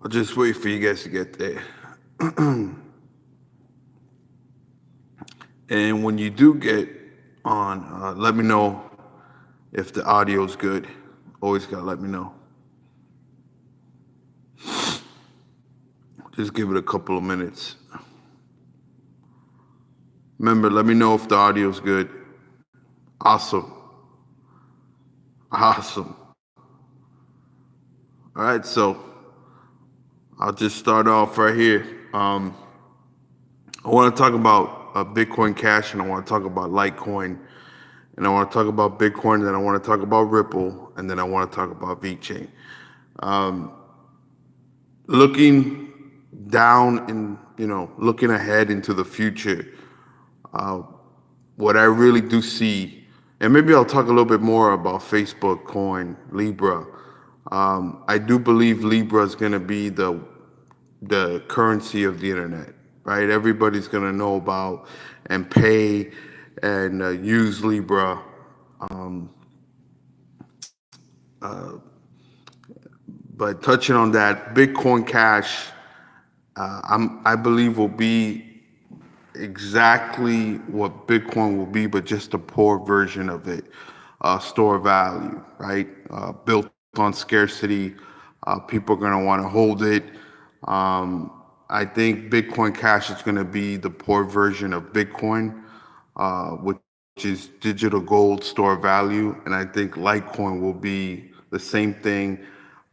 I'll just wait for you guys to get there. And when you do get on, let me know if the audio is good. Always gotta let me know. Just give it a couple of minutes. Remember, let me know if the audio is good. Awesome. Awesome. All right, so I'll just start off right here. I want to talk about Bitcoin Cash, and I want to talk about Litecoin, and I want to talk about Bitcoin, and then I want to talk about Ripple, and then I want to talk about Vechain. Looking down and looking ahead into the future, what I really do see, and maybe I'll talk a little bit more about Facebook coin Libra. I do believe Libra is going to be the currency of the internet, right? Everybody's going to know about and pay and use Libra. But touching on that, Bitcoin Cash, I believe will be exactly what Bitcoin will be, but just a poor version of it. Store value, right? Built on scarcity. People are going to want to hold it. I think Bitcoin Cash is going to be the poor version of Bitcoin, which is digital gold store value. And I think Litecoin will be the same thing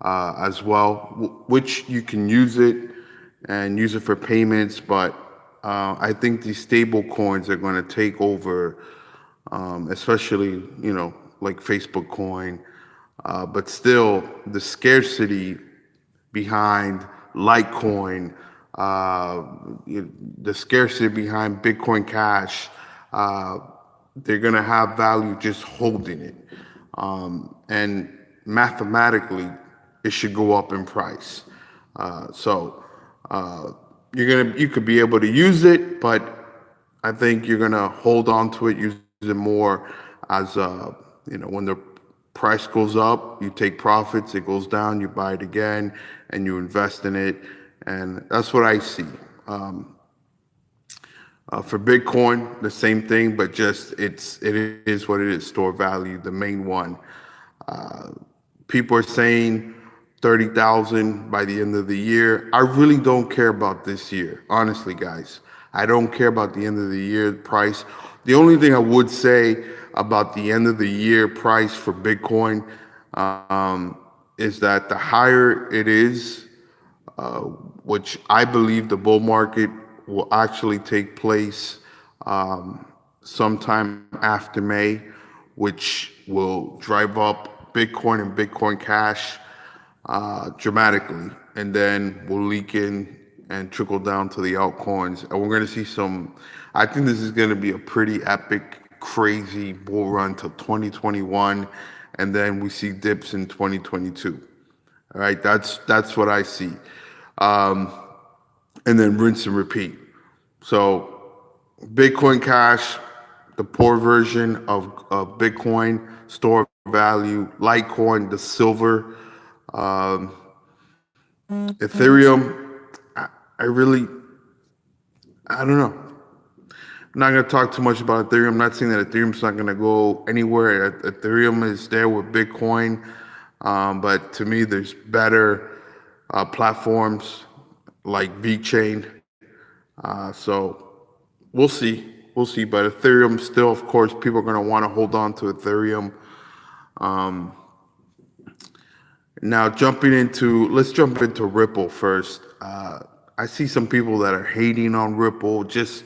as well, which you can use it and use it for payments. But I think these stable coins are going to take over, especially, like Facebook coin. But still, the scarcity behind Litecoin, the scarcity behind Bitcoin Cash, they're going to have value just holding it. And mathematically, it should go up in price. So you could be able to use it, but I think you're gonna hold on to it, use it more as when the price goes up, you take profits. It goes down, you buy it again, and you invest in it, and that's what I see. For Bitcoin, the same thing, but just it is what it is. Store value, the main one. People are saying 30,000 by the end of the year. I really don't care about this year, honestly, guys. I don't care about the end of the year price. The only thing I would say about the end of the year price for Bitcoin is that the higher it is, which I believe the bull market will actually take place sometime after May, which will drive up Bitcoin and Bitcoin Cash dramatically, and then will leak in and trickle down to the altcoins. And we're going to see I think this is going to be a pretty epic, crazy bull run till 2021, and then we see dips in 2022. All right, that's what I see. And then rinse and repeat. So Bitcoin Cash, the poor version of Bitcoin, store value, Litecoin, the silver, Ethereum. I don't know. I'm not going to talk too much about Ethereum. I'm not saying that Ethereum's not going to go anywhere. Ethereum is there with Bitcoin. But to me, there's better platforms like Vechain. So we'll see. We'll see. But Ethereum still, of course, people are going to want to hold on to Ethereum. Now, let's jump into Ripple first. I see some people that are hating on Ripple. Just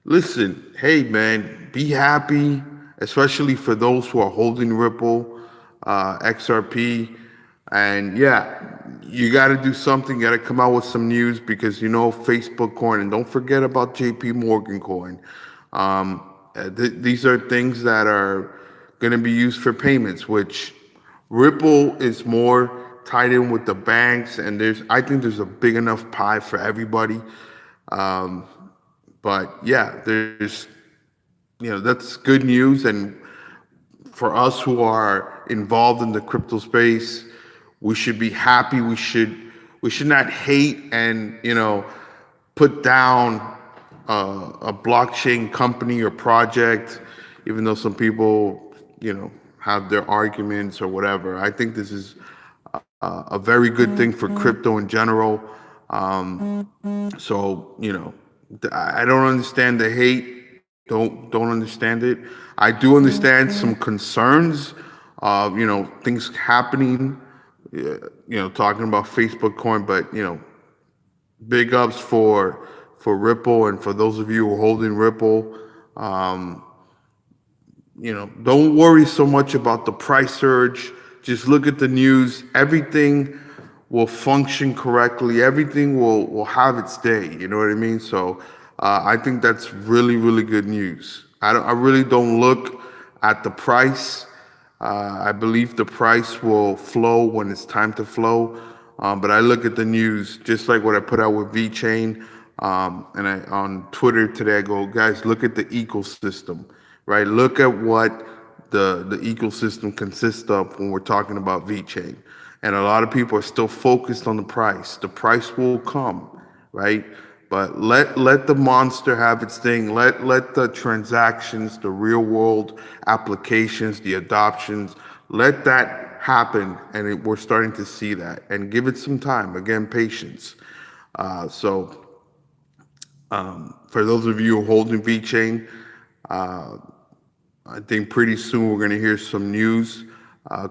listen, hey man, be happy, especially for those who are holding Ripple, XRP. And yeah, you got to do something. You got to come out with some news because Facebook coin, and don't forget about JP Morgan coin. These are things that are going to be used for payments, which Ripple is more tied in with the banks, and I think there's a big enough pie for everybody. But yeah, that's good news. And for us who are involved in the crypto space, we should be happy. We should we should not hate and put down a blockchain company or project, even though some people have their arguments or whatever. I think this is a very good thing for crypto in general. So I don't understand the hate. Don't understand it. I do understand some concerns of things happening. Talking about Facebook coin, but big ups for Ripple, and for those of you who are holding Ripple. Um, don't worry so much about the price surge. Just look at the news. Everything will function correctly. Everything will have its day. You know what I mean? So I think that's really, really good news. I really don't look at the price. I believe the price will flow when it's time to flow. But I look at the news, just like what I put out with Vechain. And on Twitter today, I go, guys, look at the ecosystem, right? Look at what the ecosystem consists of when we're talking about Vechain. And a lot of people are still focused on the price. The price will come, right? But let the monster have its thing. Let the transactions, the real world applications, the adoptions, let that happen. And we're starting to see that. And give it some time. Again, patience. So for those of you holding VeChain, I think pretty soon we're going to hear some news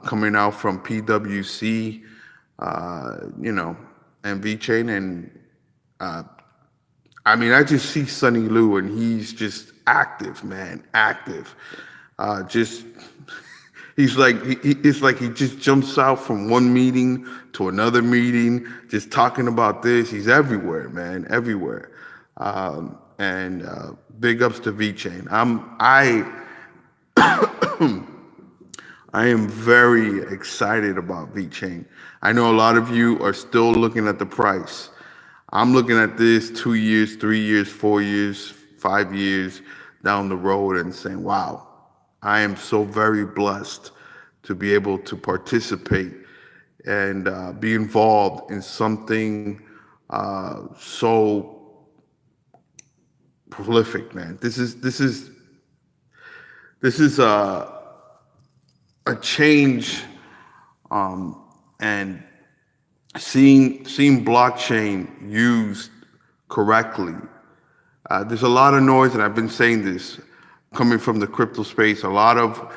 coming out from PwC, and VeChain. And I mean, I just see Sonny Liu, and he's just active, man, active. Just it's like he just jumps out from one meeting to another meeting, just talking about this. He's everywhere, man, everywhere. And big ups to VeChain. I am very excited about VeChain. I know a lot of you are still looking at the price. I'm looking at this 2 years, 3 years, 4 years, 5 years down the road and saying, wow, I am so very blessed to be able to participate and be involved in something so prolific, man. This is a change, and seeing blockchain used correctly. There's a lot of noise, and I've been saying this coming from the crypto space. A lot of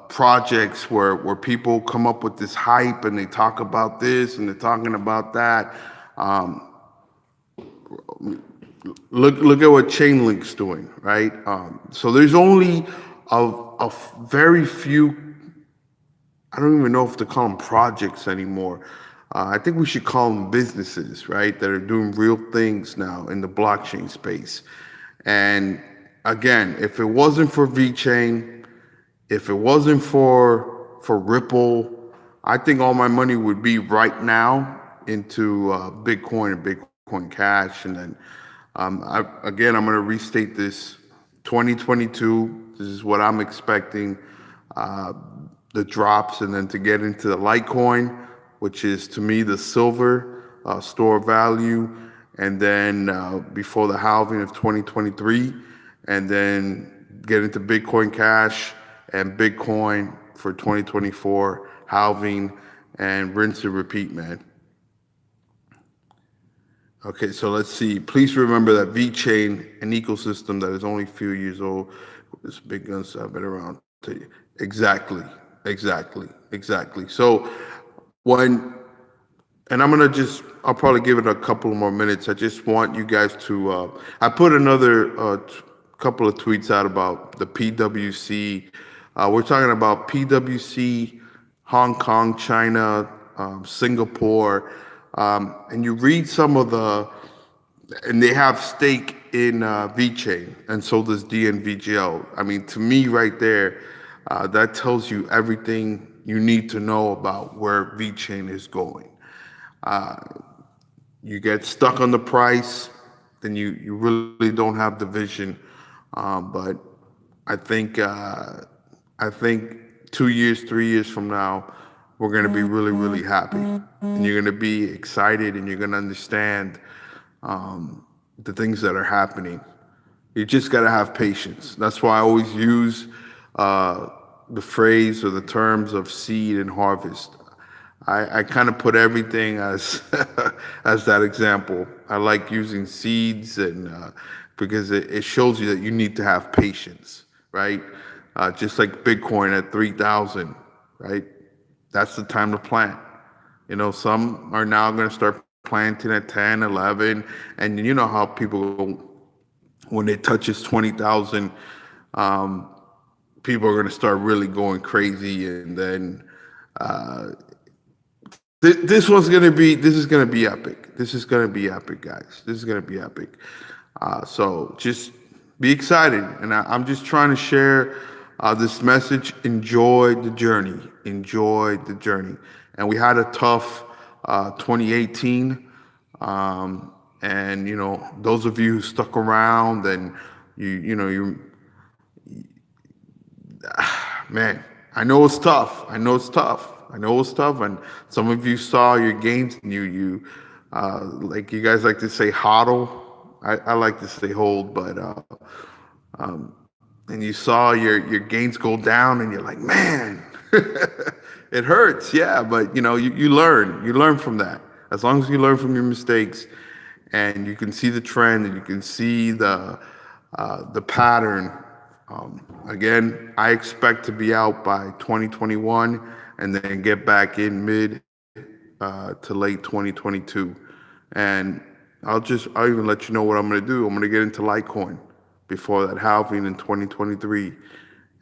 projects where people come up with this hype and they talk about this and they're talking about that. Look at what Chainlink's doing, right? So there's only a very few. I don't even know if to call them projects anymore. I think we should call them businesses, right? That are doing real things now in the blockchain space. And again, if it wasn't for VeChain, if it wasn't for Ripple, I think all my money would be right now into Bitcoin and Bitcoin Cash. And then again, I'm going to restate this: 2022. This is what I'm expecting. The drops, and then to get into the Litecoin, which is to me the silver store of value, and then before the halving of 2023, and then get into Bitcoin Cash and Bitcoin for 2024 halving, and rinse and repeat, man. Okay, so let's see. Please remember that VeChain, an ecosystem that is only a few years old, this big guns have been around. Exactly, exactly. So when, and I'll probably give it a couple more minutes. I just want you guys to, I put another couple of tweets out about the PwC. We're talking about PwC, Hong Kong, China, Singapore, and you read some of and they have stake in VeChain, and so does DNVGL. I mean, to me, right there, that tells you everything you need to know about where VeChain is going. You get stuck on the price, then you really don't have the vision. But I think 2 years, 3 years from now, we're going to be really, really happy. And you're going to be excited and you're going to understand the things that are happening. You just got to have patience. That's why I always use uh, the phrase or the terms of seed and harvest. I kind of put everything as as that example. I like using seeds and because it shows you that you need to have patience, right? Just like Bitcoin at 3,000, right? That's the time to plant. Some are now going to start planting at 10, 11, and you know how people go when it touches 20,000, um, people are going to start really going crazy, and then uh, this is going to be epic. This is going to be epic, guys. This is going to be epic. So just be excited, and I'm just trying to share this message. Enjoy the journey. Enjoy the journey. And we had a tough 2018. And those of you who stuck around and you man, I know it's tough. I know it's tough. I know it's tough. And some of you saw your gains and like you guys like to say hodl. I like to say hold, but and you saw your gains go down and you're like, man, it hurts. Yeah, but you learn from that. As long as you learn from your mistakes and you can see the trend and you can see the pattern. Again, I expect to be out by 2021 and then get back in mid to late 2022. And I'll even let you know what I'm going to do. I'm going to get into Litecoin before that halving in 2023.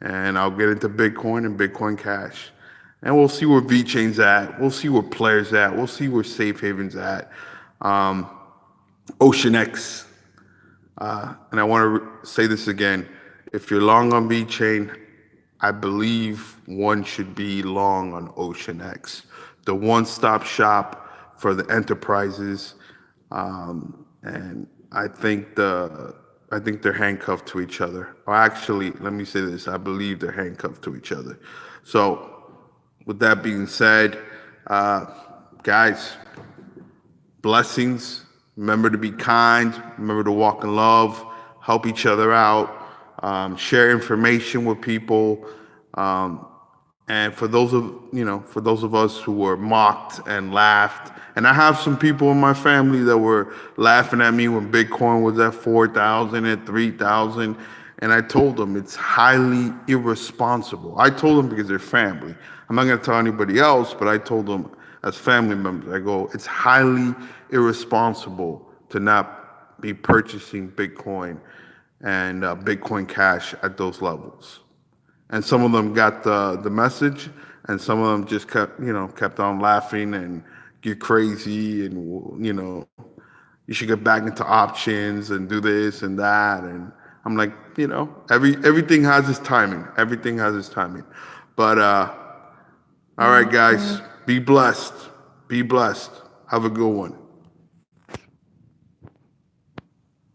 And I'll get into Bitcoin and Bitcoin Cash. And we'll see where Vechain's at. We'll see where Player's at. We'll see where Safe Haven's at. Um, OceanX. And I want to say this again. If you're long on Vechain, I believe one should be long on OceanX, the one-stop shop for the enterprises. And I think they're handcuffed to each other. Or actually, let me say this: I believe they're handcuffed to each other. So, with that being said, guys, blessings. Remember to be kind. Remember to walk in love. Help each other out. Share information with people. And for those of us who were mocked and laughed, and I have some people in my family that were laughing at me when Bitcoin was at 4,000, at 3,000, and I told them it's highly irresponsible. I told them because they're family. I'm not going to tell anybody else, but I told them as family members, I go, it's highly irresponsible to not be purchasing Bitcoin and Bitcoin Cash at those levels. And some of them got the message, and some of them just kept on laughing and get crazy, and you should get back into options and do this and that. And I'm like, everything has its timing. Everything has its timing. But all right, guys, be blessed. Be blessed. Have a good one.